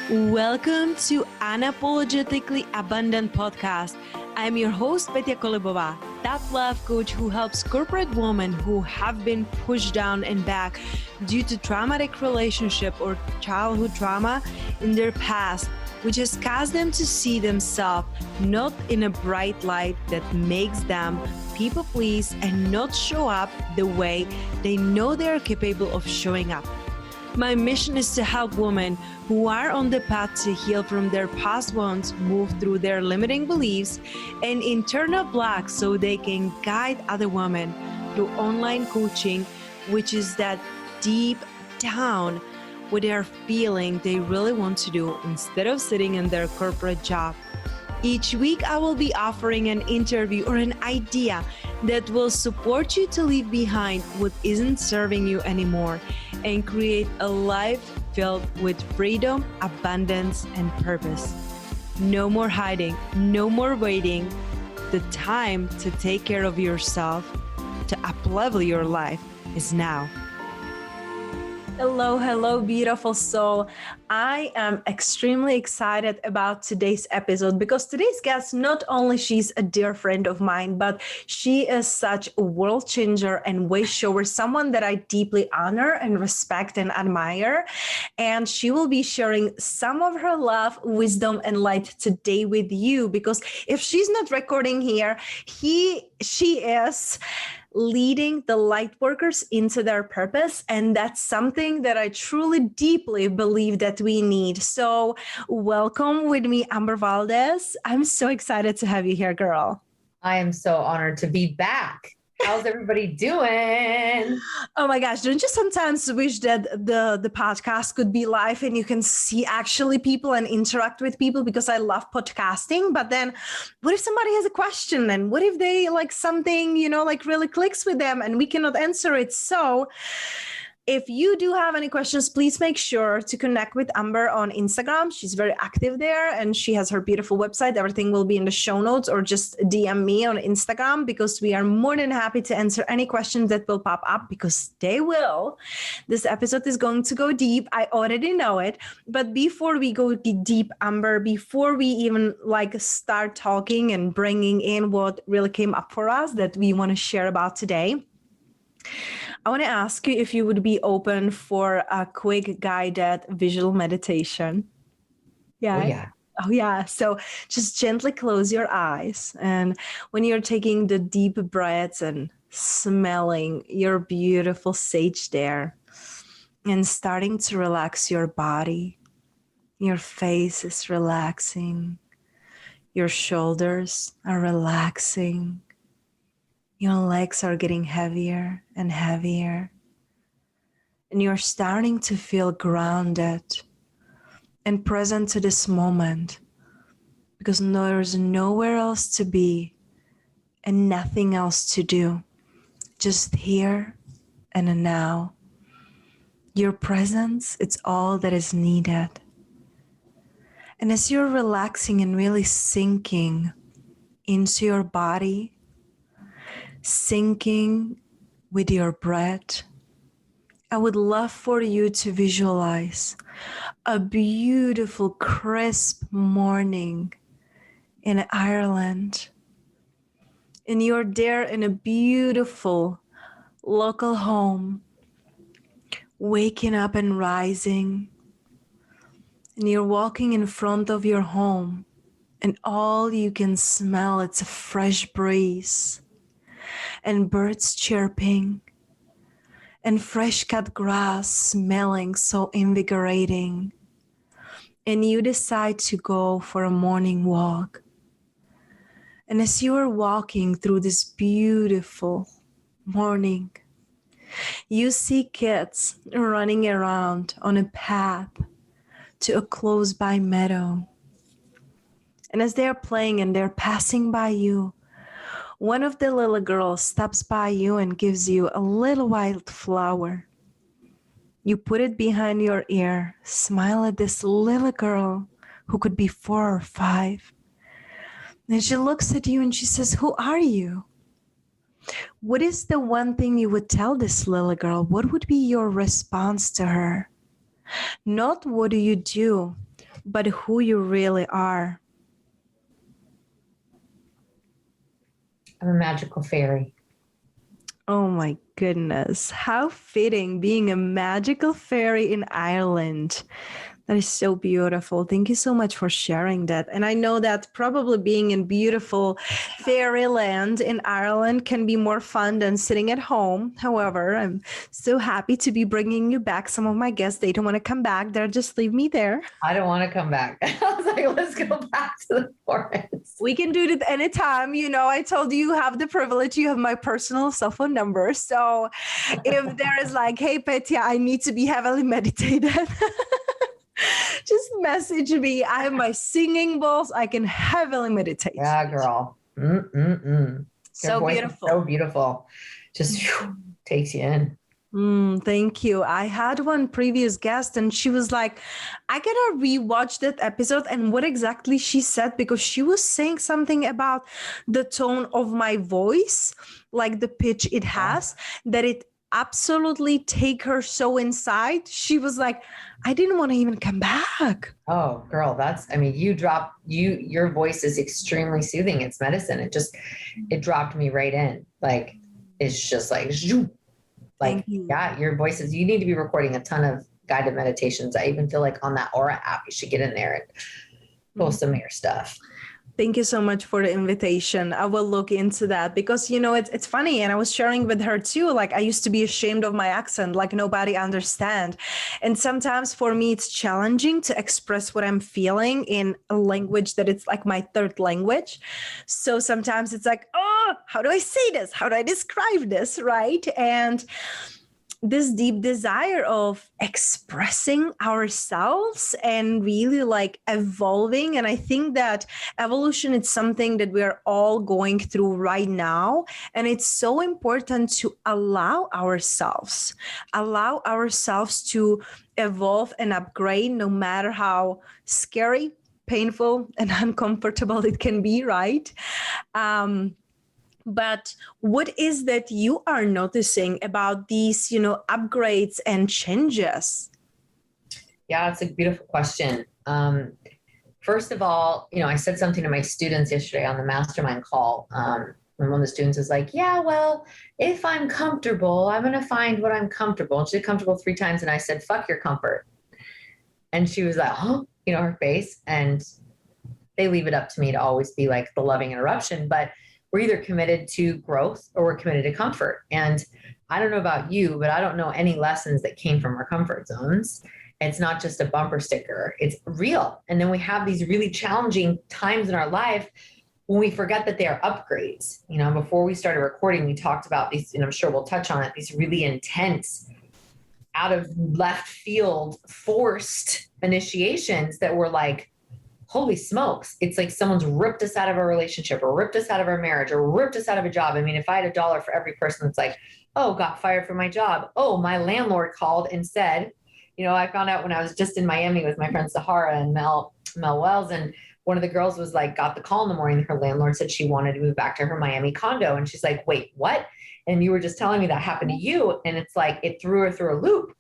Welcome to Unapologetically Abundant Podcast. I'm your host, Petya Kolibova, tough love coach who helps corporate women who have been pushed down and back due to traumatic relationship or childhood trauma in their past, which has caused them to see themselves not in a bright light that makes them people please and not show up the way they know they are capable of showing up. My mission is to help women who are on the path to heal from their past wounds move through their limiting beliefs and internal blocks so they can guide other women through online coaching, which is that deep down what they are feeling they really want to do instead of sitting in their corporate job. Each week, I will be offering an interview or an idea that will support you to leave behind what isn't serving you anymore and create a life filled with freedom, abundance, and purpose. No more hiding, no more waiting. The time to take care of yourself, to uplevel your life is now. Hello, beautiful soul. I am extremely excited about today's episode because today's guest, not only she's a dear friend of mine, but she is such a world changer and way shower, someone that I deeply honor and respect and admire. And she will be sharing some of her love, wisdom, and light today with you because if she's not recording here, she is leading the light workers into their purpose. And that's something that I truly, deeply believe that we need. So welcome with me, Amber Valdez. I'm so excited to have you here, girl. I am so honored to be back. How's everybody doing? Oh my gosh, don't you sometimes wish that the podcast could be live and you can see actually people and interact with people? Because I love podcasting, but then what if somebody has a question and what if they like something, like really clicks with them and we cannot answer it? So if you do have any questions, please make sure to connect with Amber on Instagram. She's very active there and she has her beautiful website. Everything will be in the show notes or just DM me on Instagram because we are more than happy to answer any questions that will pop up because they will. This episode is going to go deep. I already know it. But before we go deep, Amber, before we even start talking and bringing in what really came up for us that we want to share about today, I want to ask you if you would be open for a quick guided visual meditation. Yeah. Oh, yeah. Oh, yeah. So just gently close your eyes. And when you're taking the deep breaths and smelling your beautiful sage there and starting to relax your body, your face is relaxing. Your shoulders are relaxing. Your legs are getting heavier and heavier. And you're starting to feel grounded and present to this moment because there's nowhere else to be and nothing else to do. Just here and now. Your presence, it's all that is needed. And as you're relaxing and really sinking into your body, sinking with your breath, I would love for you to visualize a beautiful, crisp morning in Ireland. And you're there in a beautiful local home, waking up and rising. And you're walking in front of your home, and all you can smell, it's a fresh breeze. And birds chirping, and fresh cut grass smelling so invigorating. And you decide to go for a morning walk. And as you are walking through this beautiful morning, you see kids running around on a path to a close by meadow. And as they are playing and they're passing by you, one of the little girls stops by you and gives you a little white flower. You put it behind your ear, smile at this little girl who could be 4 or 5. And she looks at you and she says, "Who are you?" What is the one thing you would tell this little girl? What would be your response to her? Not what do you do, but who you really are. I'm a magical fairy. Oh my goodness. How fitting, being a magical fairy in Ireland. That is so beautiful. Thank you so much for sharing that. And I know that probably being in beautiful fairyland in Ireland can be more fun than sitting at home. However, I'm so happy to be bringing you back. Some of my guests, they don't want to come back. They'll just leave me there. I don't want to come back. I was like, let's go back to the forest. We can do it anytime. You know, I told you have the privilege. You have my personal cell phone number. So if there is like, hey, Petya, I need to be heavily meditated. Just message me. I have my singing bowls. I can heavily meditate. Yeah, girl. So beautiful. So beautiful. Just takes you in. Thank you. I had one previous guest and she was like, I gotta rewatch that episode and what exactly she said, because she was saying something about the tone of my voice, like the pitch it has, that it absolutely take her so inside. She was like, I didn't want to even come back. Oh, girl, your voice is extremely soothing. It's medicine. It dropped me right in. Like, it's just like, yeah, your voice is, you need to be recording a ton of guided meditations. I even feel like on that Aura app, you should get in there and post some of your stuff. Thank you so much for the invitation. I will look into that because, you know, it's funny. And I was sharing with her too, like I used to be ashamed of my accent, like nobody understand. And sometimes for me, it's challenging to express what I'm feeling in a language that it's like my third language. So sometimes it's like, oh, how do I say this? How do I describe this? Right. And this deep desire of expressing ourselves and really like evolving. And I think that evolution is something that we are all going through right now. And it's so important to allow ourselves to evolve and upgrade, no matter how scary, painful, and uncomfortable it can be, right? But what is that you are noticing about these, you know, upgrades and changes? Yeah, it's a beautiful question. First of all, you know, I said something to my students yesterday on the mastermind call. And one of the students was like, yeah, well, if I'm comfortable, I'm going to find what I'm comfortable. And she said comfortable 3 times. And I said, fuck your comfort. And she was like, huh, you know, her face. And they leave it up to me to always be like the loving interruption. But we're either committed to growth or we're committed to comfort. And I don't know about you, but I don't know any lessons that came from our comfort zones. It's not just a bumper sticker, it's real. And then we have these really challenging times in our life when we forget that they are upgrades. You know, before we started recording, we talked about these, and I'm sure we'll touch on it, these really intense, out of left field, forced initiations that were like, holy smokes, it's like someone's ripped us out of a relationship or ripped us out of our marriage or ripped us out of a job. I mean, if I had $1 for every person that's like, oh, got fired from my job. Oh, my landlord called and said, you know, I found out when I was just in Miami with my friend Sahara and Mel Wells, and one of the girls was like, got the call in the morning. Her landlord said she wanted to move back to her Miami condo. And she's like, wait, what? And you were just telling me that happened to you. And it's like, it threw her through a loop.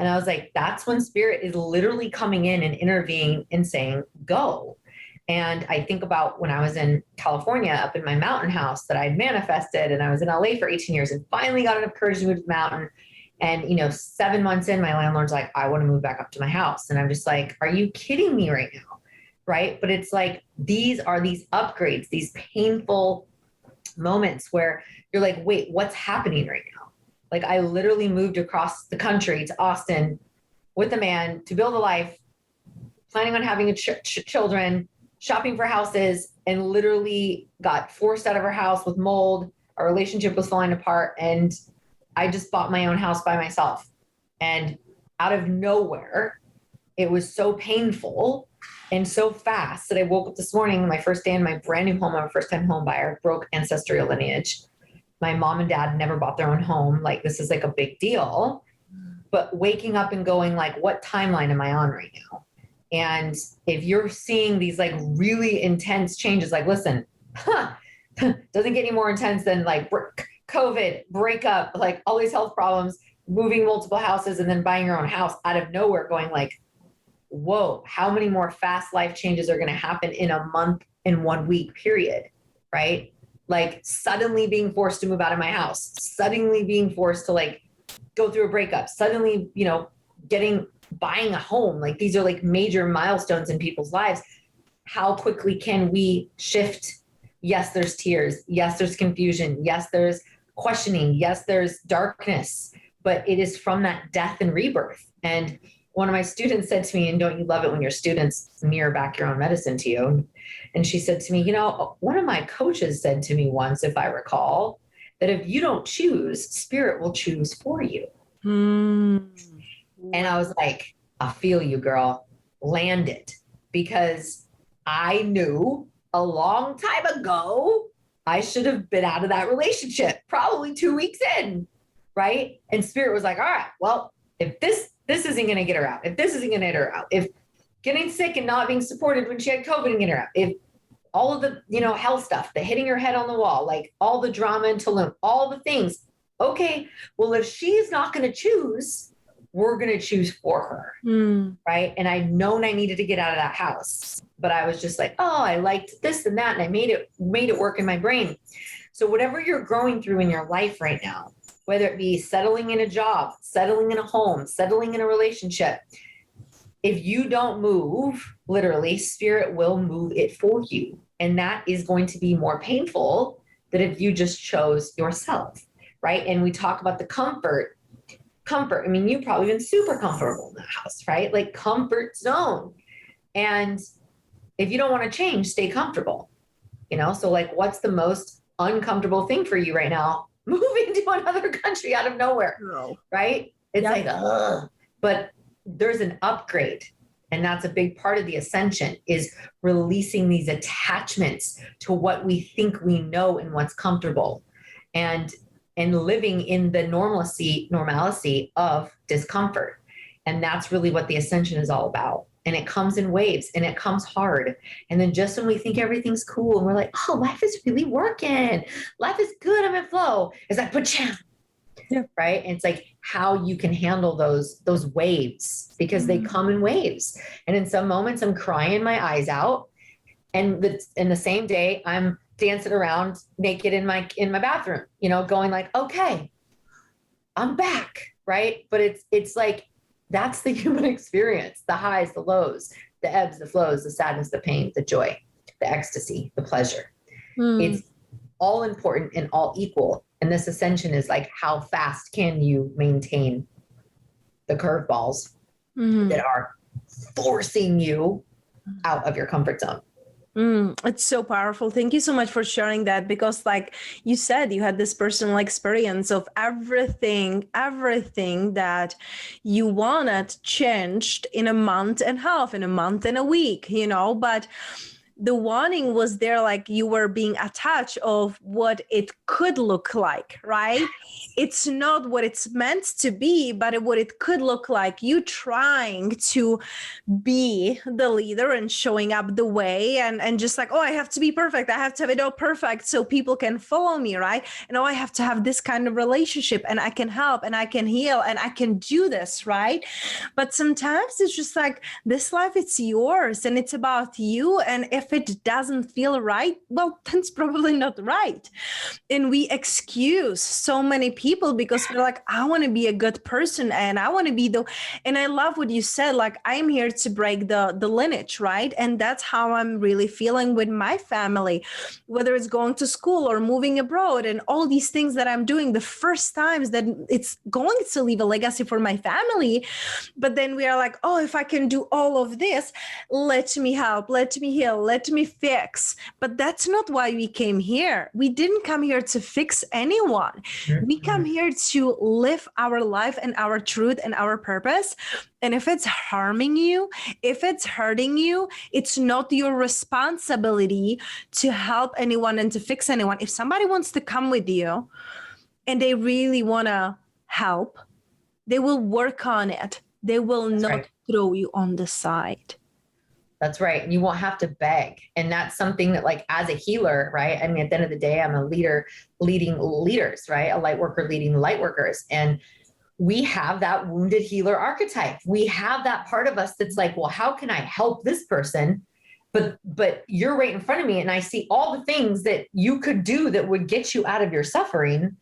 And I was like, that's when spirit is literally coming in and intervening and saying, go. And I think about when I was in California up in my mountain house that I'd manifested, and I was in LA for 18 years and finally got enough courage to move to the mountain. And, you know, 7 months in, my landlord's like, I want to move back up to my house. And I'm just like, are you kidding me right now? Right. But it's like, these are these upgrades, these painful moments where you're like, wait, what's happening right now? Like, I literally moved across the country to Austin with a man to build a life, planning on having children, shopping for houses, and literally got forced out of our house with mold. Our relationship was falling apart. And I just bought my own house by myself. And out of nowhere, it was so painful and so fast that I woke up this morning, my first day in my brand new home. I'm a first time home buyer, broke ancestral lineage. My mom and dad never bought their own home. Like, this is like a big deal. But waking up and going like, what timeline am I on right now? And if you're seeing these like really intense changes, like, listen, doesn't get any more intense than like COVID, breakup, like all these health problems, moving multiple houses, and then buying your own house out of nowhere, going like, whoa, how many more fast life changes are going to happen in a month and 1 week period, right? Like suddenly being forced to move out of my house, suddenly being forced to like go through a breakup, suddenly, buying a home. Like these are like major milestones in people's lives. How quickly can we shift? Yes, there's tears. Yes, there's confusion. Yes, there's questioning. Yes, there's darkness, but it is from that death and rebirth. And one of my students said to me, and don't you love it when your students mirror back your own medicine to you? And she said to me, one of my coaches said to me once, if I recall, that if you don't choose, spirit will choose for you. And I was like, I feel you, girl. Land it. Because I knew a long time ago I should have been out of that relationship, probably 2 weeks in, right? And spirit was like, all right, well, if this isn't going to get her out, if this isn't going to get her out, if getting sick and not being supported when she had COVID and get her out, if all of the, health stuff, the hitting her head on the wall, like all the drama in Tulum, all the things. Okay, well, if she's not going to choose, we're going to choose for her, right? And I'd known I needed to get out of that house, but I was just like, oh, I liked this and that, and I made it work in my brain. So whatever you're growing through in your life right now, whether it be settling in a job, settling in a home, settling in a relationship, if you don't move, literally, spirit will move it for you. And that is going to be more painful than if you just chose yourself, right? And we talk about the comfort. I mean, you've probably been super comfortable in the house, right? Like comfort zone. And if you don't want to change, stay comfortable, So like, what's the most uncomfortable thing for you right now? Moving to another country out of nowhere, right? It's like, ugh. But there's an upgrade. And that's a big part of the ascension, is releasing these attachments to what we think we know and what's comfortable, and living in the normalcy of discomfort. And that's really what the ascension is all about. And it comes in waves and it comes hard. And then just when we think everything's cool and we're like, oh, life is really working, life is good, I'm in flow, it's like, pa-cham. Yeah. Right. And it's like how you can handle those waves, because they come in waves. And in some moments I'm crying my eyes out. And in the same day, I'm dancing around naked in my bathroom, going like, okay, I'm back. Right. But it's like, that's the human experience, the highs, the lows, the ebbs, the flows, the sadness, the pain, the joy, the ecstasy, the pleasure. It's all important and all equal. And this ascension is like, how fast can you maintain the curveballs that are forcing you out of your comfort zone? It's so powerful. Thank you so much for sharing that, because like you said, you had this personal experience of everything that you wanted changed in a month and a half, in a month and a week, but the wanting was there, like you were being attached of what it could look like, right? It's not what it's meant to be, but what it could look like. You trying to be the leader and showing up the way, and just like, oh, I have to be perfect. I have to have it all perfect so people can follow me, right? And oh, I have to have this kind of relationship, and I can help, and I can heal, and I can do this, right? But sometimes it's just like, this life, it's yours, and it's about you. And if it doesn't feel right, well, then it's probably not right. And we excuse so many people because we're like, I want to be a good person, and I want to be and I love what you said, like, I'm here to break the lineage, right? And that's how I'm really feeling with my family, whether it's going to school or moving abroad and all these things that I'm doing, the first times that it's going to leave a legacy for my family. But then we are like, oh, if I can do all of this, let me help, let me heal, let me fix. But that's not why we came here. We didn't come here to fix anyone. We come here to live our life and our truth and our purpose. And if it's harming you, if it's hurting you, it's not your responsibility to help anyone and to fix anyone. If somebody wants to come with you and they really want to help, they will work on it. They will not throw you on the side. That's right. And you won't have to beg. And that's something that, like, as a healer, right? I mean, at the end of the day, I'm a leader leading leaders, right? A light worker leading light workers. And we have that wounded healer archetype. We have that part of us that's like, well, how can I help this person? But you're right in front of me and I see all the things that you could do that would get you out of your suffering.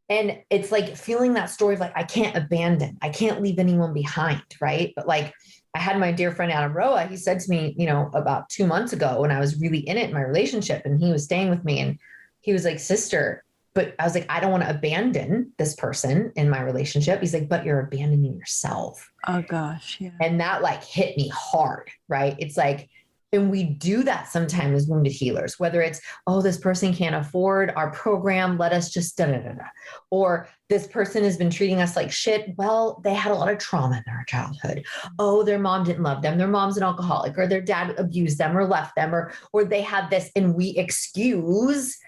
And it's like feeling that story of like, I can't abandon, I can't leave anyone behind. Right. But like, I had my dear friend Adam Roa, he said to me, about 2 months ago when I was really in it in my relationship and he was staying with me and he was like, sister, but I was like, I don't want to abandon this person in my relationship. He's like, but you're abandoning yourself. Oh gosh. Yeah. And that like hit me hard. Right. It's like, and we do that sometimes as wounded healers, whether it's, oh, this person can't afford our program, let us just da-da-da-da. Or this person has been treating us like shit. Well, they had a lot of trauma in their childhood. Oh, their mom didn't love them. Their mom's an alcoholic, or their dad abused them or left them, or they had this, and we excuse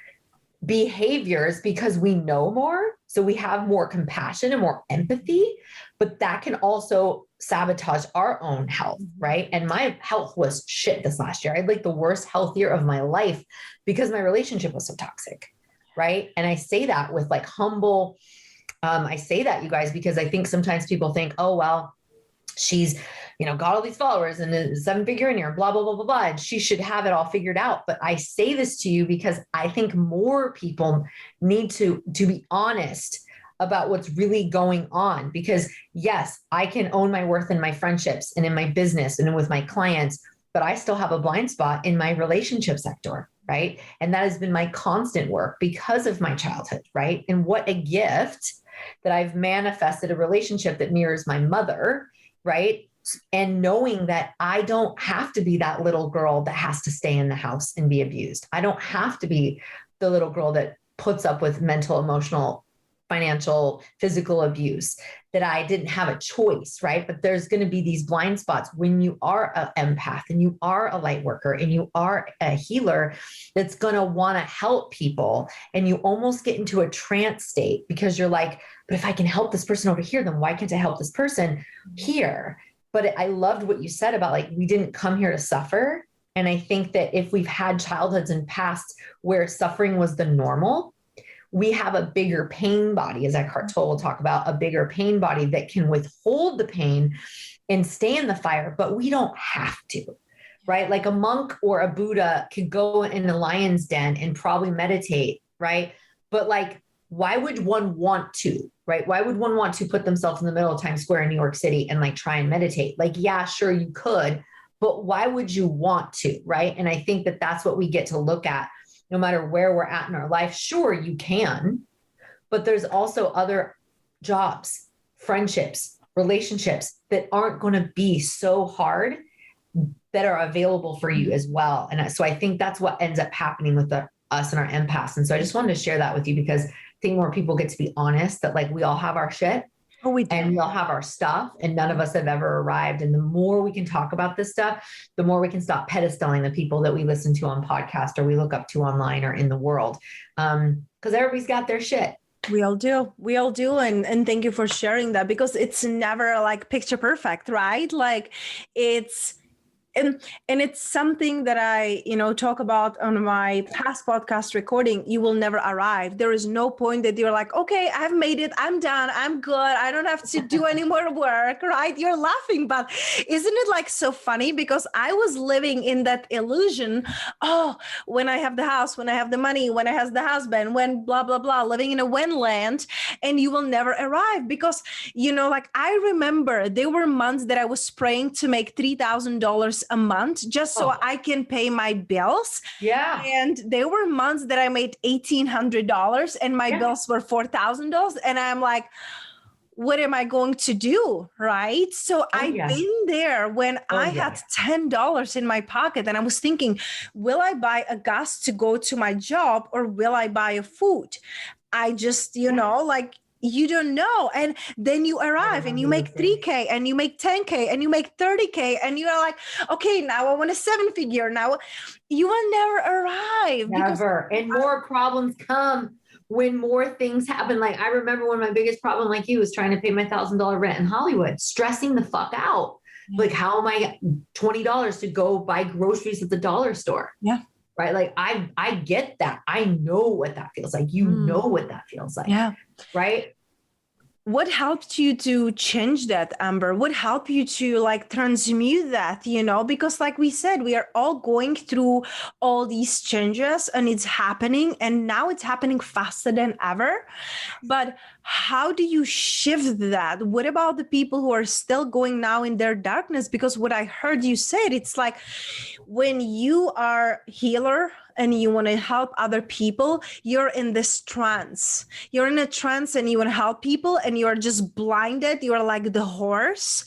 behaviors because we know more. So we have more compassion and more empathy, but that can also sabotage our own health, right? And my health was shit this last year. I had like the worst health year of my life because my relationship was so toxic, right? And I say that with like humble, I say that, you guys, because I think sometimes people think, oh, well, she's, got all these followers and a 7-figure in here, blah, blah, blah, blah, blah. And she should have it all figured out. But I say this to you because I think more people need to be honest about what's really going on. Because yes, I can own my worth in my friendships and in my business and with my clients, but I still have a blind spot in my relationship sector, right? And that has been my constant work because of my childhood, right? And what a gift that I've manifested a relationship that mirrors my mother, right? And knowing that I don't have to be that little girl that has to stay in the house and be abused. I don't have to be the little girl that puts up with mental, emotional, financial, physical abuse, that I didn't have a choice, right? But there's going to be these blind spots when you are an empath and you are a light worker and you are a healer that's going to want to help people. And you almost get into a trance state because you're like, but if I can help this person over here, then why can't I help this person here? But I loved what you said about like, we didn't come here to suffer. And I think that if we've had childhoods and past where suffering was the normal, we have a bigger pain body, as Eckhart Tolle will talk about, a bigger pain body that can withhold the pain and stay in the fire, but we don't have to, right? Like a monk or a Buddha could go in a lion's den and probably meditate, right? But like, why would one want to, right? Why would one want to put themselves in the middle of Times Square in New York City and like try and meditate? Like, yeah, sure you could, but why would you want to, right? And I think that that's what we get to look at no matter where we're at in our life. Sure, you can, but there's also other jobs, friendships, relationships that aren't going to be so hard that are available for you as well. And so I think that's what ends up happening with us and our empaths. And so I just wanted to share that with you because I think more people get to be honest that like we all have our shit. Oh, we do. And we all have our stuff and none of us have ever arrived. And the more we can talk about this stuff, the more we can stop pedestaling the people that we listen to on podcast or we look up to online or in the world. Because everybody's got their shit. We all do. We all do. And thank you for sharing that because it's never like picture perfect, right? Like it's, and it's something that I, talk about on my past podcast recording. You will never arrive. There is no point that you're like, okay, I've made it. I'm done. I'm good. I don't have to do any more work, right? You're laughing, but isn't it like so funny? Because I was living in that illusion. Oh, when I have the house, when I have the money, when I have the husband, when blah, blah, blah, living in a when land, and you will never arrive because, like I remember there were months that I was praying to make $3,000 a month just so I can pay my bills. Yeah. And there were months that I made $1,800 and my bills were $4,000. And I'm like, what am I going to do? Right. So I've been there when I had $10 in my pocket and I was thinking, will I buy a gas to go to my job or will I buy a food? I just, like, you don't know. And then you arrive and you make 3K and you make 10K and you make 30K and you're like, okay, now I want a 7-figure. Now you will never arrive. Never. And more problems come when more things happen. Like I remember when my biggest problem, like you, was trying to pay my $1,000 rent in Hollywood, stressing the fuck out. Like, how am I $20 to go buy groceries at the dollar store? Yeah. Right. Like I get that. I know what that feels like. You know what that feels like. Yeah. Right. what helped you to change that, Amber? What helped you to like transmute that, because like we said, we are all going through all these changes and it's happening, and now it's happening faster than ever. But how do you shift that? What about the people who are still going now in their darkness? Because what I heard you said, it's like when you are healer and you want to help other people, you're in this trance. You're in a trance and you want to help people and you're just blinded. You're like the horse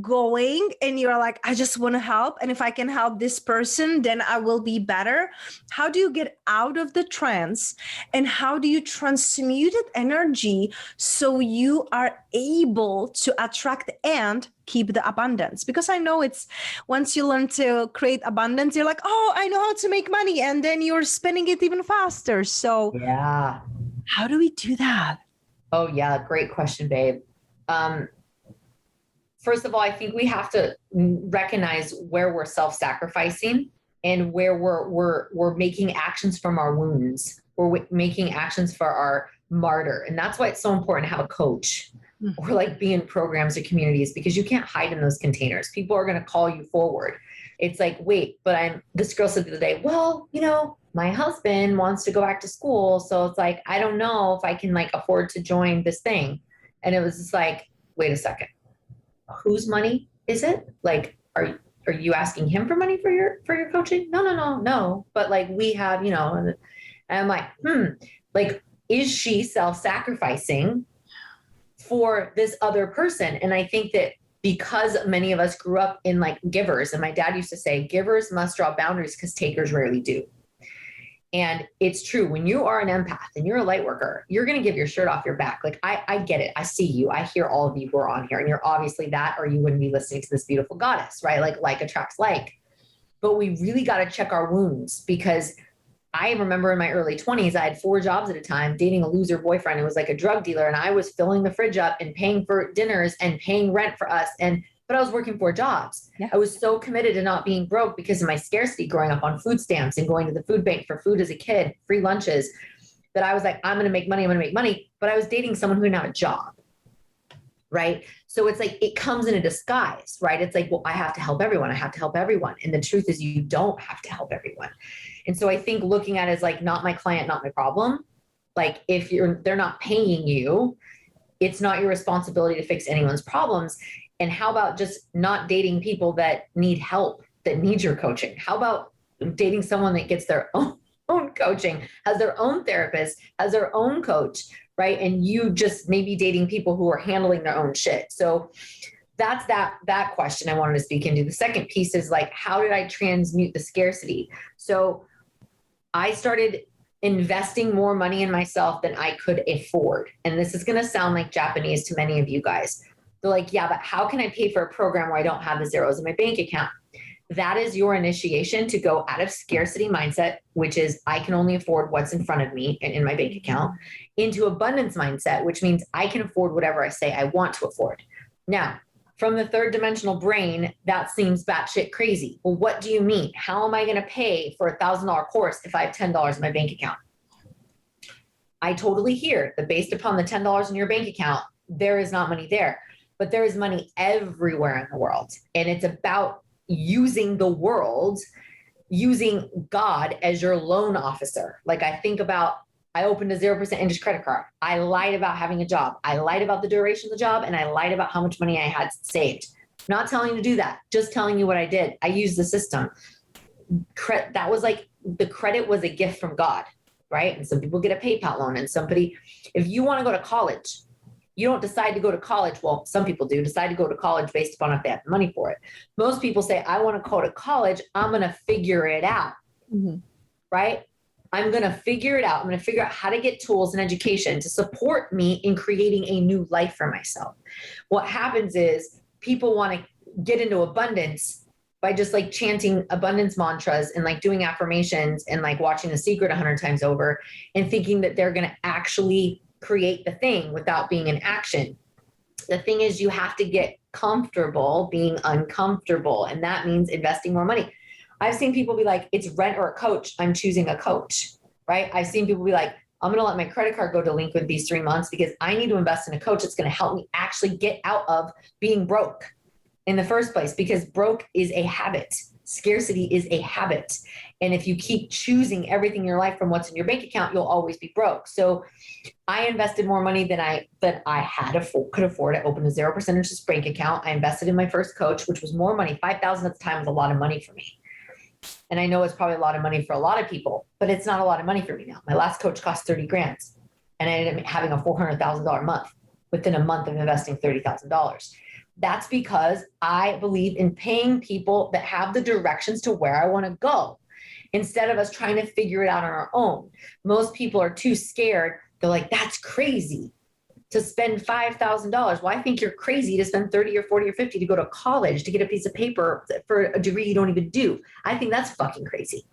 going and you're like, I just want to help. And if I can help this person, then I will be better. How do you get out of the trance and how do you transmute that energy so you are able to attract and keep the abundance? Because I know it's once you learn to create abundance, you're like, oh, I know how to make money. And then you're spending it even faster. So yeah, how do we do that? Oh yeah, great question, babe. First of all, I think we have to recognize where we're self-sacrificing and where we're making actions from our wounds. We're making actions for our martyr. And that's why it's so important to have a coach or like be in programs or communities, because you can't hide in those containers. People are going to call you forward. It's like, wait, but this girl said the other day, well, my husband wants to go back to school. So it's like, I don't know if I can like afford to join this thing. And it was just like, wait a second, whose money is it? Like, are you asking him for money for your coaching? No. But like we have, and I'm like, like, is she self-sacrificing for this other person? And I think that because many of us grew up in like givers, and my dad used to say, givers must draw boundaries because takers rarely do. And it's true. When you are an empath and you're a light worker, you're going to give your shirt off your back. Like I get it. I see you. I hear all of you who are on here, and you're obviously that, or you wouldn't be listening to this beautiful goddess, right? Like attracts like. But we really got to check our wounds, because I remember in my early 20s, I had 4 jobs at a time, dating a loser boyfriend who was like a drug dealer. And I was filling the fridge up and paying for dinners and paying rent for us. But I was working 4 jobs. Yeah. I was so committed to not being broke because of my scarcity growing up on food stamps and going to the food bank for food as a kid, free lunches, that I was like, I'm going to make money. But I was dating someone who didn't have a job. Right. So it's like, it comes in a disguise, right? It's like, well, I have to help everyone. And the truth is you don't have to help everyone. And so I think looking at it as like, not my client, not my problem. Like if they're not paying you, it's not your responsibility to fix anyone's problems. And how about just not dating people that need help, that need your coaching? How about dating someone that gets their own coaching, has their own therapist, has their own coach, right? And you just maybe dating people who are handling their own shit. So that's that question I wanted to speak into. The second piece is like, how did I transmute the scarcity? So I started investing more money in myself than I could afford. And this is going to sound like Japanese to many of you guys. They're like, yeah, but how can I pay for a program where I don't have the zeros in my bank account? That is your initiation to go out of scarcity mindset, which is I can only afford what's in front of me and in my bank account, into abundance mindset, which means I can afford whatever I say I want to afford. Now, from the third dimensional brain, that seems batshit crazy. Well, what do you mean? How am I going to pay for a $1,000 course if I have $10 in my bank account? I totally hear that based upon the $10 in your bank account, there is not money there, but there is money everywhere in the world. And it's about using the world, using God as your loan officer. Like I think about, I opened a 0% interest credit card. I lied about having a job. I lied about the duration of the job, and I lied about how much money I had saved. Not telling you to do that, just telling you what I did. I used the system. That was like, the credit was a gift from God, right? And some people get a PayPal loan, and if you want to go to college, you don't decide to go to college. Well, some people do decide to go to college based upon if they have money for it. Most people say, I want to go to college. I'm going to figure it out, right? I'm going to figure it out. I'm going to figure out how to get tools and education to support me in creating a new life for myself. What happens is people want to get into abundance by just like chanting abundance mantras and like doing affirmations and like watching The Secret 100 times over and thinking that they're going to actually create the thing without being in action. The thing is, you have to get comfortable being uncomfortable. And that means investing more money. I've seen people be like, it's rent or a coach. I'm choosing a coach, right? I've seen people be like, I'm going to let my credit card go delinquent these 3 months because I need to invest in a coach that's going to help me actually get out of being broke in the first place, because broke is a habit. Scarcity is a habit. And if you keep choosing everything in your life from what's in your bank account, you'll always be broke. So I invested more money than I could afford. I opened a 0% interest bank account. I invested in my first coach, which was more money. $5,000 at the time was a lot of money for me. And I know it's probably a lot of money for a lot of people, but it's not a lot of money for me now. My last coach cost 30 grand and I ended up having a $400,000 month within a month of investing $30,000. That's because I believe in paying people that have the directions to where I want to go instead of us trying to figure it out on our own. Most people are too scared. They're like, that's crazy to spend $5,000. Well, I think you're crazy to spend 30 or 40 or 50 to go to college to get a piece of paper for a degree you don't even do. I think that's fucking crazy,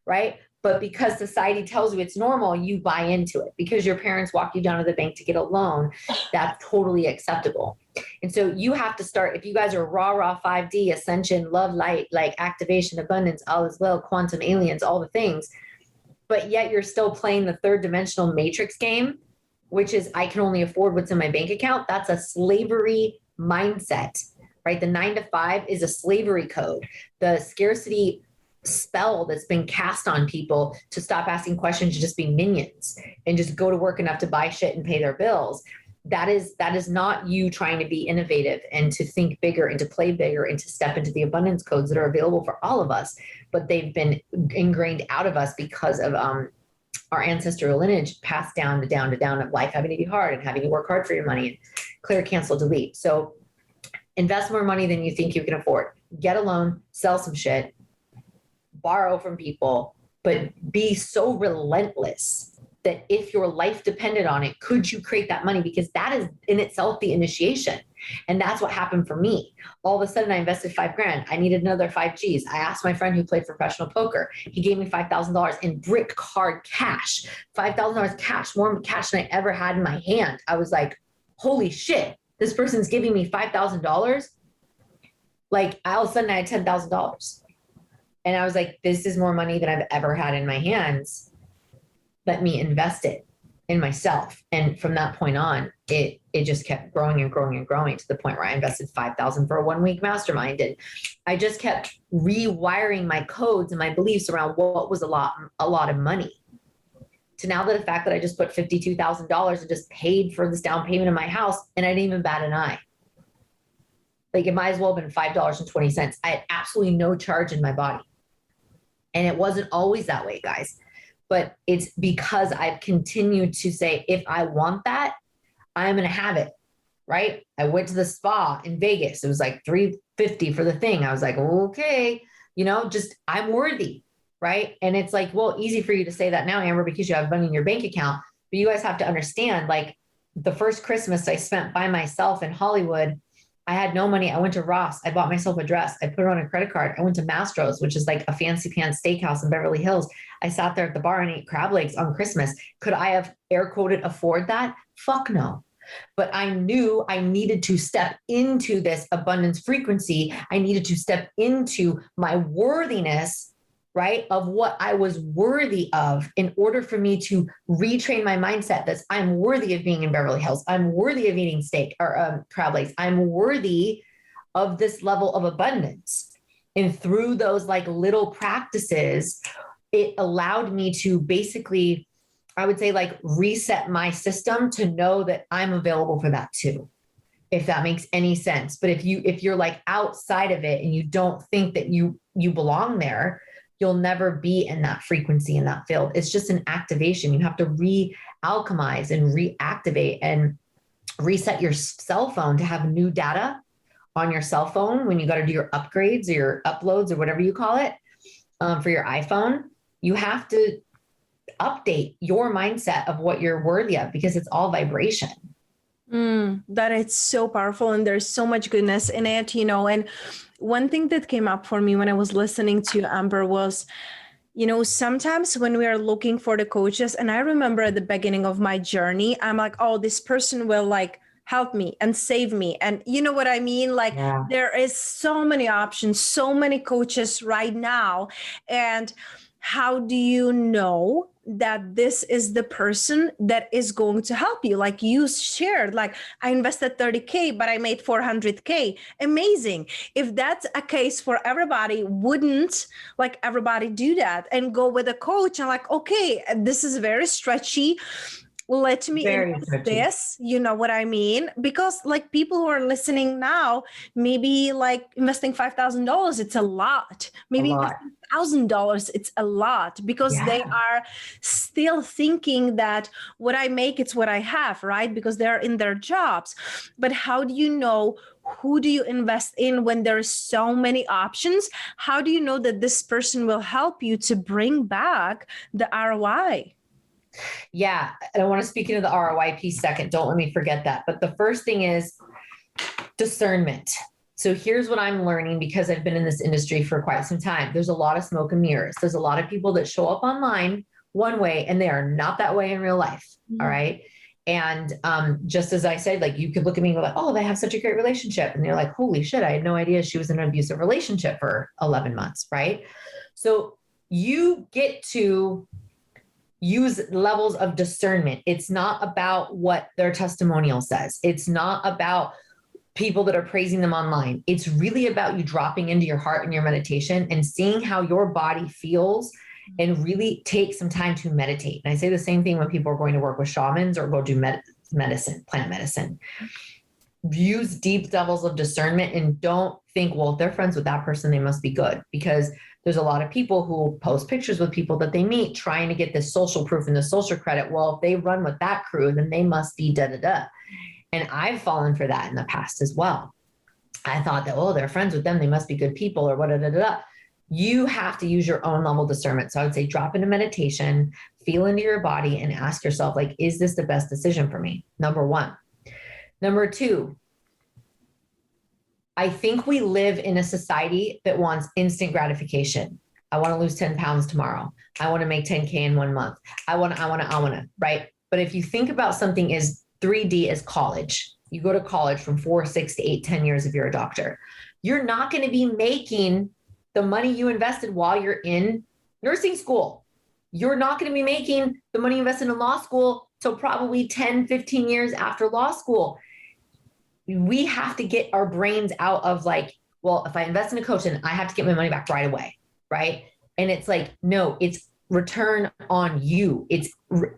right? But because society tells you it's normal, you buy into it. Because your parents walk you down to the bank to get a loan, that's totally acceptable. And so you have to start, if you guys are raw 5D, ascension, love, light, like activation, abundance, all is well, quantum aliens, all the things, but yet you're still playing the third dimensional matrix game, which is I can only afford what's in my bank account. That's a slavery mindset, right? The 9 to 5 is a slavery code. The scarcity spell that's been cast on people to stop asking questions, to just be minions and just go to work enough to buy shit and pay their bills. That is not you trying to be innovative and to think bigger and to play bigger and to step into the abundance codes that are available for all of us, but they've been ingrained out of us because of our ancestral lineage, passed down of life having to be hard and having to work hard for your money and clear, cancel, delete. So invest more money than you think you can afford. Get a loan, sell some shit, borrow from people, but be so relentless that if your life depended on it, could you create that money? Because that is in itself the initiation. And that's what happened for me. All of a sudden I invested $5,000. I needed another 5 G's. I asked my friend who played professional poker. He gave me $5,000 in brick card cash, $5,000 cash, more cash than I ever had in my hand. I was like, holy shit, this person's giving me $5,000. Like all of a sudden I had $10,000. And I was like, this is more money than I've ever had in my hands. Let me invest it in myself. And from that point on, it just kept growing and growing and growing to the point where I invested $5,000 for a 1-week mastermind. And I just kept rewiring my codes and my beliefs around what was a lot of money. To now the fact that I just put $52,000 and just paid for this down payment in my house and I didn't even bat an eye. Like it might as well have been $5.20. I had absolutely no charge in my body. And it wasn't always that way, guys. But it's because I've continued to say, if I want that, I'm going to have it, right? I went to the spa in Vegas. It was like $350 for the thing. I was like, okay, just I'm worthy, right? And it's like, well, easy for you to say that now, Amber, because you have money in your bank account. But you guys have to understand, like the first Christmas I spent by myself in Hollywood, I had no money. I went to Ross. I bought myself a dress. I put it on a credit card. I went to Mastro's, which is like a fancy pants steakhouse in Beverly Hills. I sat there at the bar and ate crab legs on Christmas. Could I have air quoted afford that? Fuck no. But I knew I needed to step into this abundance frequency. I needed to step into my worthiness, right, of what I was worthy of in order for me to retrain my mindset that I'm worthy of being in Beverly Hills. I'm worthy of eating steak or crab legs. I'm worthy of this level of abundance. And through those like little practices, it allowed me to basically, I would say, like reset my system to know that I'm available for that too, if that makes any sense. But if you're like outside of it and you don't think that you belong there, you'll never be in that frequency, in that field. It's just an activation. You have to re-alchemize and reactivate and reset your cell phone to have new data on your cell phone when you got to do your upgrades or your uploads or whatever you call it for your iPhone. You have to update your mindset of what you're worthy of because it's all vibration. That it's so powerful and there's so much goodness in it, and one thing that came up for me when I was listening to Amber was, sometimes when we are looking for the coaches, and I remember at the beginning of my journey, I'm like, oh, this person will like help me and save me. And you know what I mean? Like There is so many options, so many coaches right now. And how do you know that this is the person that is going to help you. Like you shared, like I invested 30K, but I made 400K. Amazing. If that's a case for everybody, wouldn't like everybody do that and go with a coach and like, okay, this is very stretchy. Let me invest this, you know what I mean? Because like people who are listening now, maybe like investing $5,000, it's a lot. Maybe investing $1,000, it's a lot because they are still thinking that what I make, it's what I have, right? Because they're in their jobs. But how do you know who do you invest in when there's so many options? How do you know that this person will help you to bring back the ROI? Yeah. And I want to speak into the ROI piece second. Don't let me forget that. But the first thing is discernment. So here's what I'm learning because I've been in this industry for quite some time. There's a lot of smoke and mirrors. There's a lot of people that show up online one way and they are not that way in real life. All right. And just as I said, like you could look at me and go like, oh, they have such a great relationship. And they're like, holy shit, I had no idea she was in an abusive relationship for 11 months. Right. So you get to use levels of discernment. It's not about what their testimonial says. It's not about people that are praising them online. It's really about you dropping into your heart and your meditation and seeing how your body feels and really take some time to meditate. And I say the same thing when people are going to work with shamans or go do medicine, plant medicine. Use deep levels of discernment and don't think, well, if they're friends with that person, they must be good, because there's a lot of people who post pictures with people that they meet trying to get this social proof and the social credit. Well, if they run with that crew, then they must be da-da-da. And I've fallen for that in the past as well. I thought that, oh, they're friends with them, they must be good people or what, da-da-da. You have to use your own level of discernment. So I would say drop into meditation, feel into your body and ask yourself, like, is this the best decision for me? Number one. Number two, I think we live in a society that wants instant gratification. I want to lose 10 pounds tomorrow. I want to make 10K in 1 month. I want to, right? But if you think about something as 3D as college, you go to college from 4, 6 to 8, 10 years if you're a doctor, you're not going to be making the money you invested while you're in nursing school. You're not going to be making the money invested in law school till probably 10, 15 years after law school. We have to get our brains out of like, well, if I invest in a coach, then I have to get my money back right away, right? And it's like, no, it's return on you. It's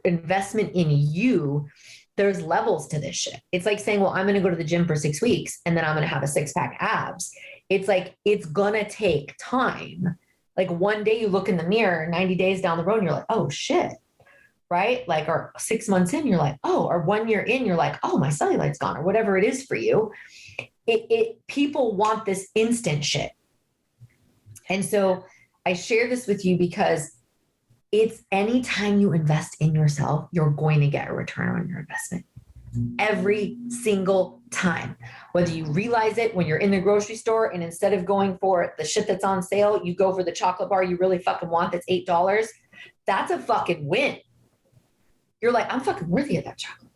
investment in you. There's levels to this shit. It's like saying, well, I'm going to go to the gym for 6 weeks and then I'm going to have a 6-pack abs. It's like, it's going to take time. Like one day you look in the mirror, 90 days down the road, and you're like, oh shit. Right? Like, or 6 months in, you're like, oh, or 1 year in, you're like, oh, my cellulite's gone, or whatever it is for you. People want this instant shit. And so I share this with you because it's anytime you invest in yourself, you're going to get a return on your investment. Every single time, whether you realize it when you're in the grocery store and instead of going for the shit that's on sale, you go for the chocolate bar you really fucking want that's $8. That's a fucking win. You're like, I'm fucking worthy of that chocolate.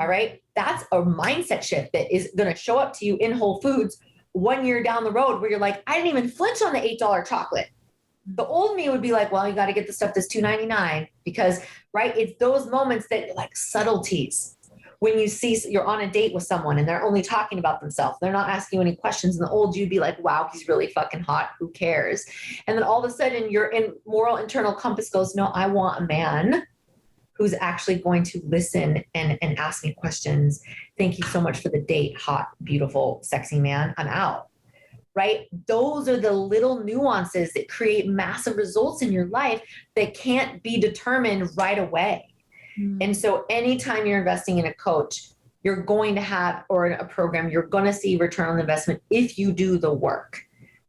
All right. That's a mindset shift that is going to show up to you in Whole Foods 1 year down the road where you're like, I didn't even flinch on the $8 chocolate. The old me would be like, well, you got to get the stuff that's $2.99 because, right. It's those moments that like subtleties. When you see you're on a date with someone and they're only talking about themselves, they're not asking you any questions. And the old you'd be like, wow, he's really fucking hot. Who cares? And then all of a sudden your moral internal compass goes, no, I want a man who's actually going to listen and ask me questions. Thank you so much for the date. Hot, beautiful, sexy man. I'm out. Right? Those are the little nuances that create massive results in your life that can't be determined right away. And so anytime you're investing in a coach, you're going to have, or in a program, you're going to see return on investment if you do the work,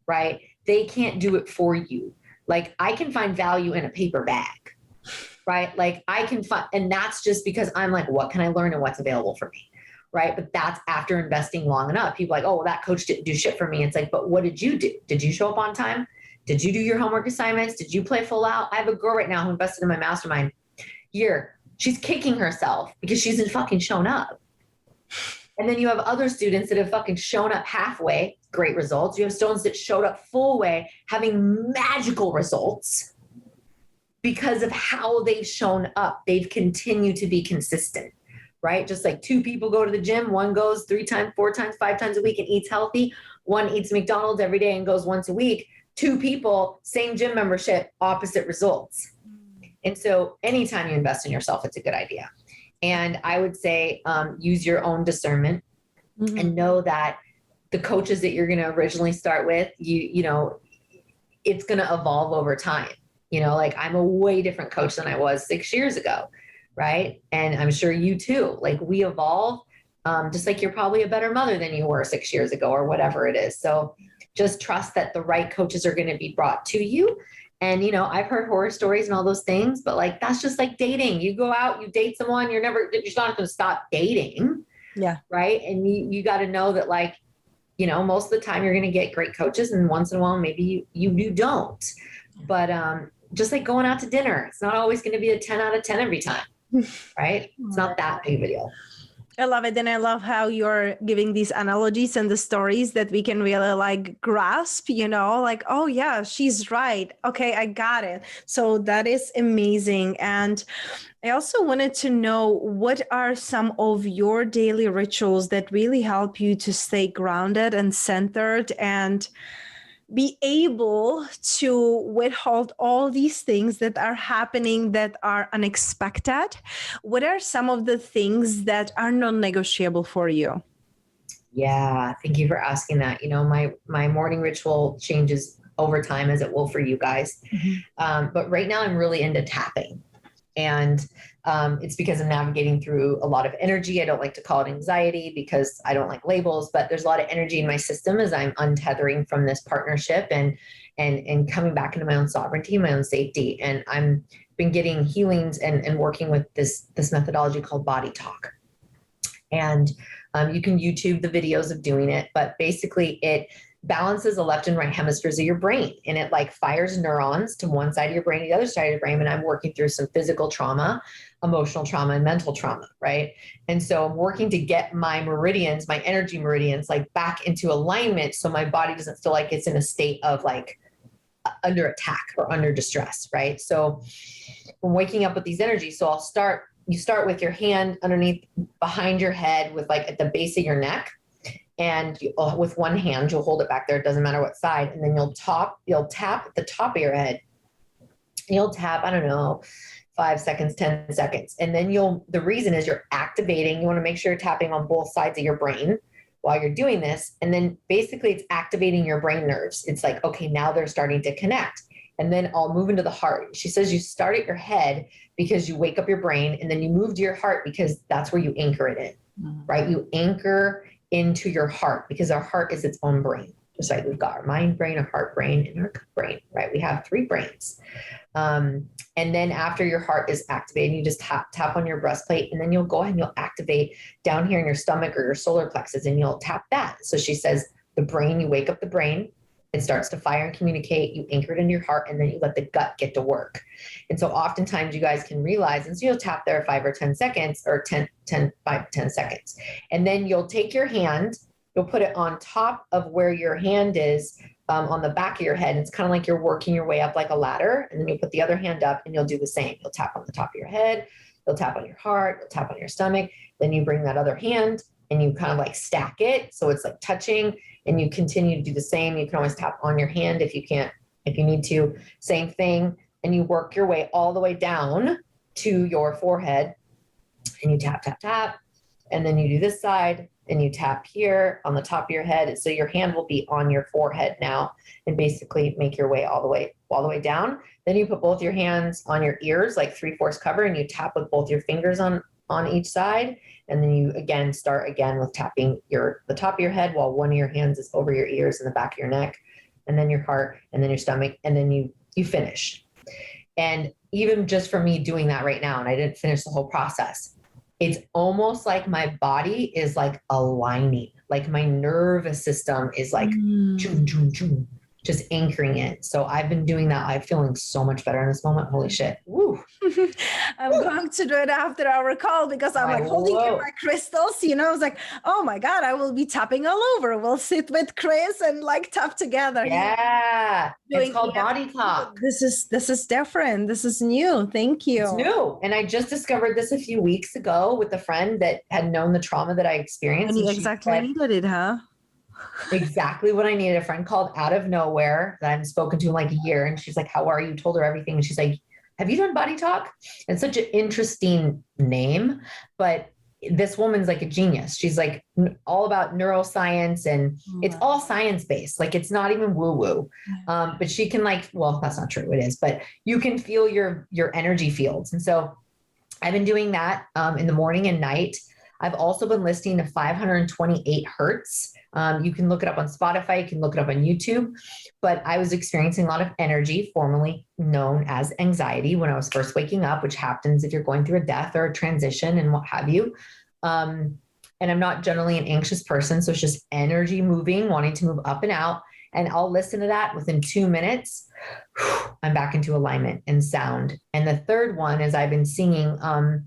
right? They can't do it for you. Like I can find value in a paper bag. Right? Like I can find, and that's just because I'm like, what can I learn and what's available for me? Right? But that's after investing long enough. People are like, oh, well, that coach didn't do shit for me. It's like, but what did you do? Did you show up on time? Did you do your homework assignments? Did you play full out? I have a girl right now who invested in my mastermind year. She's kicking herself because she hasn't fucking shown up. And then you have other students that have fucking shown up halfway, great results. You have students that showed up full way, having magical results. because of how they've shown up. They've continued to be consistent, right? Just like two people go to the gym, one goes 3 times, 4 times, 5 times a week and eats healthy. One eats McDonald's every day and goes once a week. Two people, same gym membership, opposite results. And so anytime you invest in yourself, it's a good idea. And I would say use your own discernment and know that the coaches that you're going to originally start with, you know, it's going to evolve over time. You know, like I'm a way different coach than I was 6 years ago, right? And I'm sure you too. Like we evolve, just like you're probably a better mother than you were 6 years ago or whatever it is. So just trust that the right coaches are going to be brought to you. And, you know, I've heard horror stories and all those things, but like, that's just like dating. You go out, you date someone, you're not going to stop dating. Yeah. Right. And you got to know that, like, you know, most of the time you're going to get great coaches, and once in a while, maybe you don't, but, just like going out to dinner, it's not always going to be a 10 out of 10 every time. Right. It's not that big of a deal. I love it. And I love how you're giving these analogies and the stories that we can really like grasp, you know, like, oh yeah, she's right. Okay, I got it. So that is amazing. And I also wanted to know, what are some of your daily rituals that really help you to stay grounded and centered and be able to withhold all these things that are happening that are unexpected? What are some of the things that are non-negotiable for you? Yeah, thank you for asking that. You know, my morning ritual changes over time, as it will for you guys. But right now I'm really into tapping. And it's because I'm navigating through a lot of energy. I don't like to call it anxiety because I don't like labels, but there's a lot of energy in my system as I'm untethering from this partnership and coming back into my own sovereignty, my own safety. And I'm been getting healings and working with this methodology called Body Talk. And you can YouTube the videos of doing it, but basically it balances the left and right hemispheres of your brain, and it like fires neurons to one side of your brain, to the other side of your brain. And I'm working through some physical trauma, emotional trauma, and mental trauma, right? And so I'm working to get my meridians, my energy meridians, like back into alignment, so my body doesn't feel like it's in a state of like under attack or under distress, right? So I'm waking up with these energies. So you start with your hand underneath behind your head, with like at the base of your neck. And with one hand, you'll hold it back there. It doesn't matter what side. And then you'll tap at the top of your head. You'll tap, I don't know, 5 seconds, 10 seconds. And then the reason is you're activating. You want to make sure you're tapping on both sides of your brain while you're doing this. And then basically it's activating your brain nerves. It's like, okay, now they're starting to connect. And then I'll move into the heart. She says you start at your head because you wake up your brain, and then you move to your heart because that's where you anchor it in, right? You anchor into your heart because our heart is its own brain. Just like we've got our mind brain, our heart brain, and our gut brain, right? We have 3 brains. And then after your heart is activated, you just tap on your breastplate, and then you'll go ahead and you'll activate down here in your stomach or your solar plexus, and you'll tap that. So she says the brain, you wake up the brain, it starts to fire and communicate, you anchor it into your heart, and then you let the gut get to work. And so oftentimes you guys can realize, and so you'll tap there 5 or 10 seconds, or 5 to 10 seconds. And then you'll take your hand, you'll put it on top of where your hand is, on the back of your head. It's kind of like you're working your way up like a ladder. And then you'll put the other hand up, and you'll do the same. You'll tap on the top of your head, you'll tap on your heart, you'll tap on your stomach. Then you bring that other hand and you kind of like stack it. So it's like touching, and you continue to do the same. You can always tap on your hand if you need to, same thing. And you work your way all the way down to your forehead, and you tap, tap, tap. And then you do this side, and you tap here on the top of your head. So your hand will be on your forehead now, and basically make your way all the way down. Then you put both your hands on your ears, like 3/4 cover, and you tap with both your fingers on each side. And then you again start with tapping the top of your head while one of your hands is over your ears and the back of your neck, and then your heart, and then your stomach, and then you finish. And even just for me doing that right now, and I didn't finish the whole process, it's almost like my body is like aligning, like my nervous system is like, choom, choom, choom. just anchoring it. So I've been doing that. I'm feeling so much better in this moment. Holy shit. Woo. I'm going to do it after our call because I'm like holding in my crystals, you know. I was like, oh my God, I will be tapping all over. We'll sit with Chris and like tap together. Yeah. It's called Body Talk. This is different. This is new. Thank you. It's new. And I just discovered this a few weeks ago with a friend that had known the trauma that I experienced. And you exactly needed it, huh? Exactly what I needed. A friend called out of nowhere that I hadn't spoken to in like a year. And she's like, how are you? Told her everything. And she's like, have you done Body Talk? It's such an interesting name, but this woman's like a genius. She's like all about neuroscience and it's all science-based. Like it's not even woo-woo. But she can like, well, that's not true. It is, but you can feel your energy fields. And so I've been doing that in the morning and night. I've also been listening to 528 Hertz. You can look it up on Spotify. You can look it up on YouTube. But I was experiencing a lot of energy, formerly known as anxiety, when I was first waking up, which happens if you're going through a death or a transition and what have you. And I'm not generally an anxious person. So it's just energy moving, wanting to move up and out. And I'll listen to that within 2 minutes. I'm back into alignment and sound. And the third one is I've been singing, I've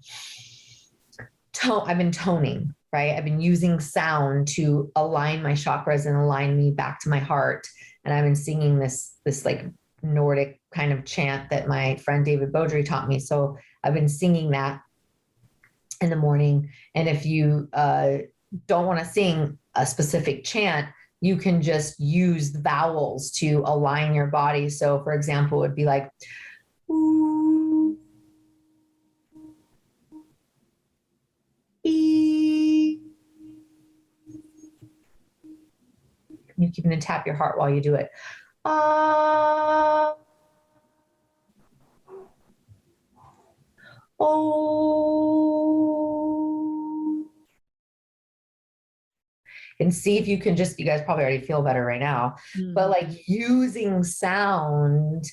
been toning, right? I've been using sound to align my chakras and align me back to my heart. And I've been singing this like Nordic kind of chant that my friend David Beaudry taught me. So I've been singing that in the morning. And if you don't want to sing a specific chant, you can just use vowels to align your body. So for example, it would be like, ooh, e. You keep going to tap your heart while you do it. Ah. Oh. And see if you can just, you guys probably already feel better right now, but like using sound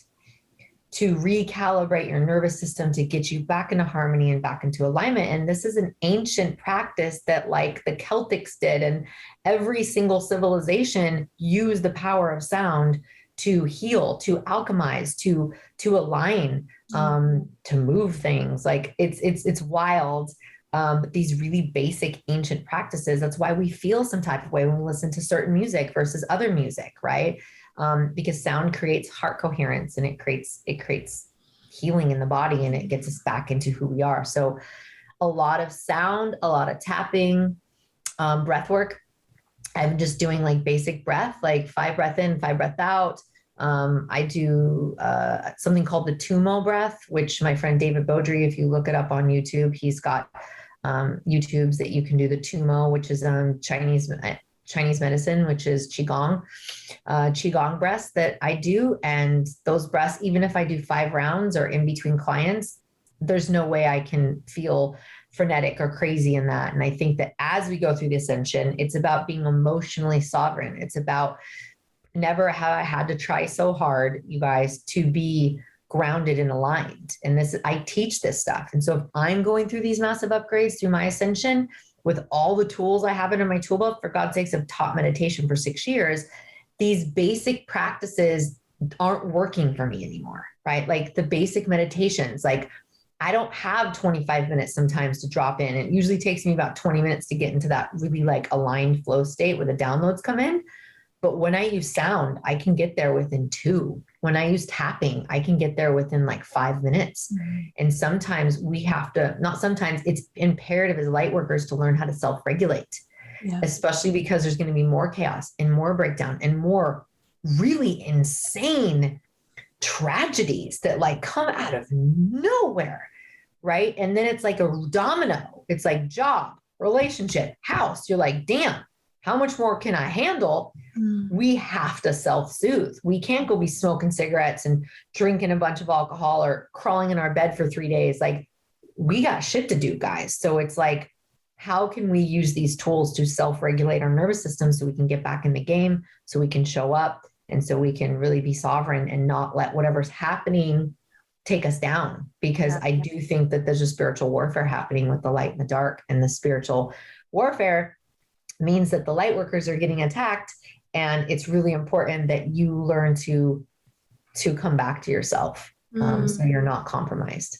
to recalibrate your nervous system to get you back into harmony and back into alignment. And this is an ancient practice that like the Celtics did, and every single civilization used the power of sound to heal, to alchemize, to align, to move things. Like it's wild. But these really basic ancient practices, that's why we feel some type of way when we listen to certain music versus other music, right? Because sound creates heart coherence and it creates healing in the body and it gets us back into who we are. So a lot of sound, a lot of tapping, breath work. I'm just doing like basic breath, like 5 breath in, 5 breath out. I do something called the Tumo breath, which my friend David Beaudry, if you look it up on YouTube, he's got YouTubes that you can do the Tumo, which is Chinese medicine, which is Qigong breaths that I do. And those breaths, even if I do 5 rounds or in between clients, there's no way I can feel frenetic or crazy in that. And I think that as we go through the ascension, it's about being emotionally sovereign. It's about never have I had to try so hard, you guys, to be grounded and aligned. And I teach this stuff. And so if I'm going through these massive upgrades through my ascension with all the tools I have in my tool belt, for God's sakes, I've taught meditation for 6 years, these basic practices aren't working for me anymore, right? Like the basic meditations, like I don't have 25 minutes sometimes to drop in. It usually takes me about 20 minutes to get into that really like aligned flow state where the downloads come in. But when I use sound, I can get there within 2. When I use tapping, I can get there within like 5 minutes. And sometimes we have to, not sometimes, it's imperative as light workers to learn how to self-regulate, especially because there's going to be more chaos and more breakdown and more really insane tragedies that like come out of nowhere, right? And then it's like a domino. It's like job, relationship, house. You're like, damn, how much more can I handle? We have to self-soothe. We can't go be smoking cigarettes and drinking a bunch of alcohol or crawling in our bed for 3 days. Like we got shit to do, guys. So it's like, how can we use these tools to self-regulate our nervous system so we can get back in the game, so we can show up, and so we can really be sovereign and not let whatever's happening take us down? Because I do think that there's a spiritual warfare happening with the light and the dark, and the spiritual warfare means that the light workers are getting attacked And it's really important that you learn to come back to yourself, so you're not compromised.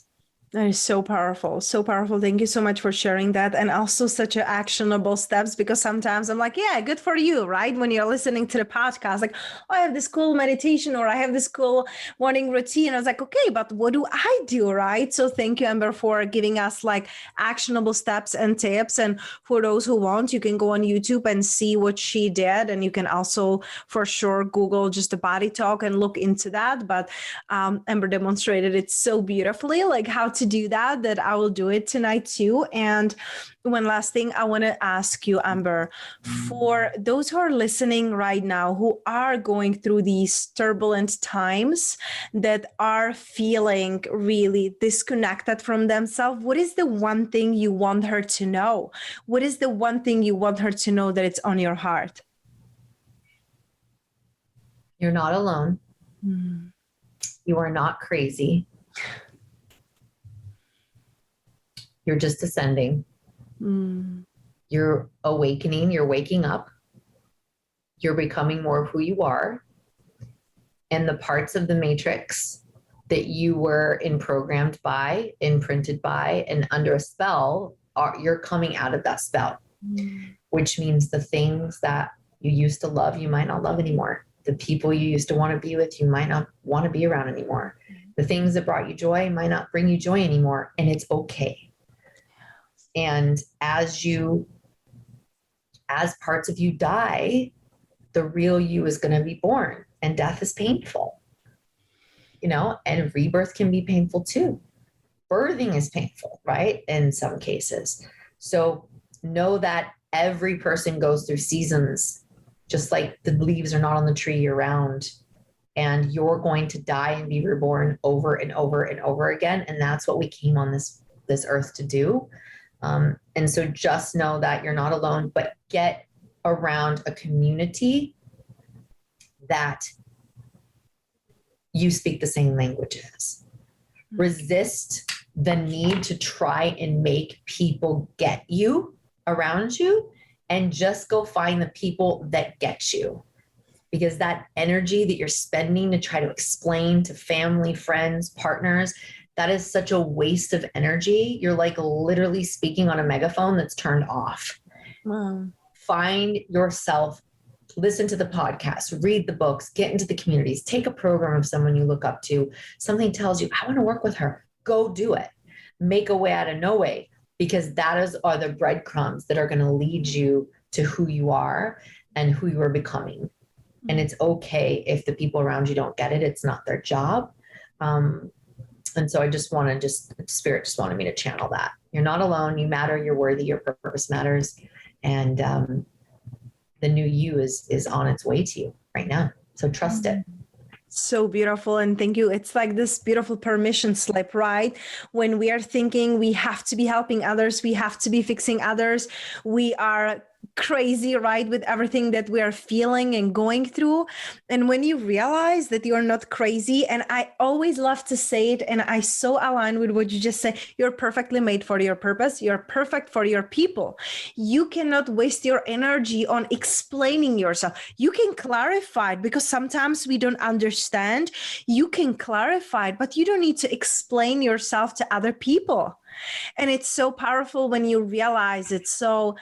That is so powerful. So powerful. Thank you so much for sharing that. And also such a actionable steps, because sometimes I'm like, yeah, good for you, right? When you're listening to the podcast, like, oh, I have this cool meditation or I have this cool morning routine. I was like, okay, but what do I do, right? So thank you, Amber, for giving us like actionable steps and tips. And for those who want, you can go on YouTube and see what she did. And you can also for sure Google just the body talk and look into that. But Amber demonstrated it so beautifully, like how to do that I will do it tonight too. And one last thing I want to ask you, Amber, for those who are listening right now, who are going through these turbulent times, that are feeling really disconnected from themselves, what is the one thing you want her to know? What is the one thing you want her to know that it's on your heart? You're not alone. You are not crazy. You're just ascending. You're awakening. You're waking up. You're becoming more of who you are. And the parts of the matrix that you were programmed by, imprinted by, and under a spell, you're coming out of that spell, which means the things that you used to love, you might not love anymore. The people you used to want to be with, you might not want to be around anymore. The things that brought you joy might not bring you joy anymore. And it's okay. And as parts of you die, the real you is going to be born, and death is painful, and rebirth can be painful too. Birthing is painful, right? In some cases. So know that every person goes through seasons, just like the leaves are not on the tree year round, and you're going to die and be reborn over and over and over again. And that's what we came on this earth to do. And so just know that you're not alone, but get around a community that you speak the same language as. Resist the need to try and make people get you around you, and just go find the people that get you. Because that energy that you're spending to try to explain to family, friends, partners, that is such a waste of energy. You're like literally speaking on a megaphone that's turned off. Wow. Find yourself, listen to the podcast, read the books, get into the communities, take a program of someone you look up to. Something tells you, I want to work with her. Go do it. Make a way out of no way, because are the breadcrumbs that are going to lead you to who you are and who you are becoming. And it's okay if the people around you don't get it. It's not their job. And so I Spirit just wanted me to channel that. You're not alone. You matter. You're worthy. Your purpose matters. And the new you is on its way to you right now. So trust it. So beautiful. And thank you. It's like this beautiful permission slip, right? When we are thinking we have to be helping others, we have to be fixing others, we are crazy, right? With everything that we are feeling and going through. And when you realize that you're not crazy, and I always love to say it, and I so align with what you just said, you're perfectly made for your purpose. You're perfect for your people. You cannot waste your energy on explaining yourself. You can clarify it, because sometimes we don't understand. You can clarify it, but you don't need to explain yourself to other people. And it's so powerful when you realize it. So,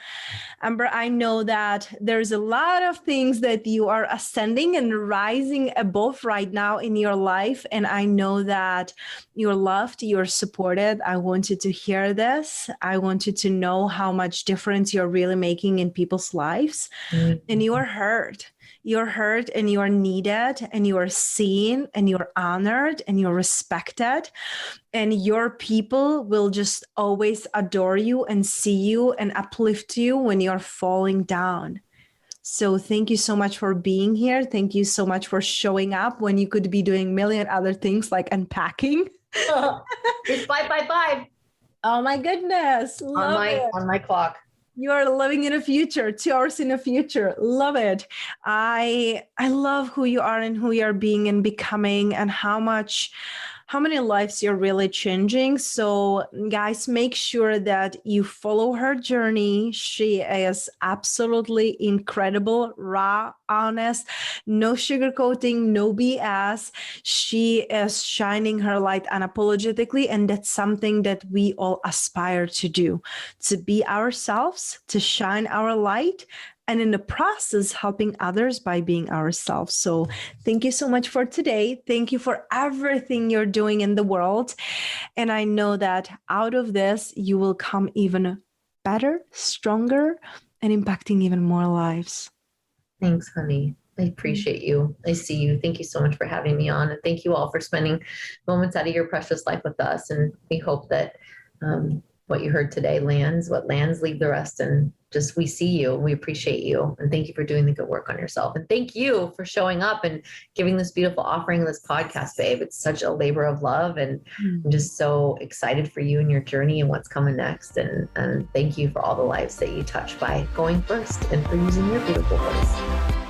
Amber, I know that there's a lot of things that you are ascending and rising above right now in your life. And I know that you're loved, you're supported. I wanted to hear this. I wanted to know how much difference you're really making in people's lives. And you are heard. You're heard, and you are needed, and you are seen, and you're honored, and you're respected. And your people will just always adore you and see you and uplift you when you're falling down. So thank you so much for being here. Thank you so much for showing up when you could be doing a million other things like unpacking. It's 5 Oh my goodness. on my clock. You are living in the future, 2 hours in the future. Love it. I love who you are and who you are being and becoming, and how much how many lives you're really changing. So guys, make sure that you follow her journey. She is absolutely incredible, raw, honest, no sugarcoating, no BS. She is shining her light unapologetically, and that's something that we all aspire to do, to be ourselves, to shine our light, and in the process helping others by being ourselves. So thank you so much for today. Thank you for everything you're doing in the world. And I know that out of this, you will come even better, stronger, and impacting even more lives. Thanks, honey. I appreciate you. I see you. Thank you so much for having me on. And thank you all for spending moments out of your precious life with us. And we hope that what you heard today lands. What lands, leave the rest. And just, we see you. We appreciate you. And thank you for doing the good work on yourself. And thank you for showing up and giving this beautiful offering, this podcast, babe. It's such a labor of love. And I'm just so excited for you and your journey and what's coming next. And thank you for all the lives that you touch by going first and for using your beautiful voice.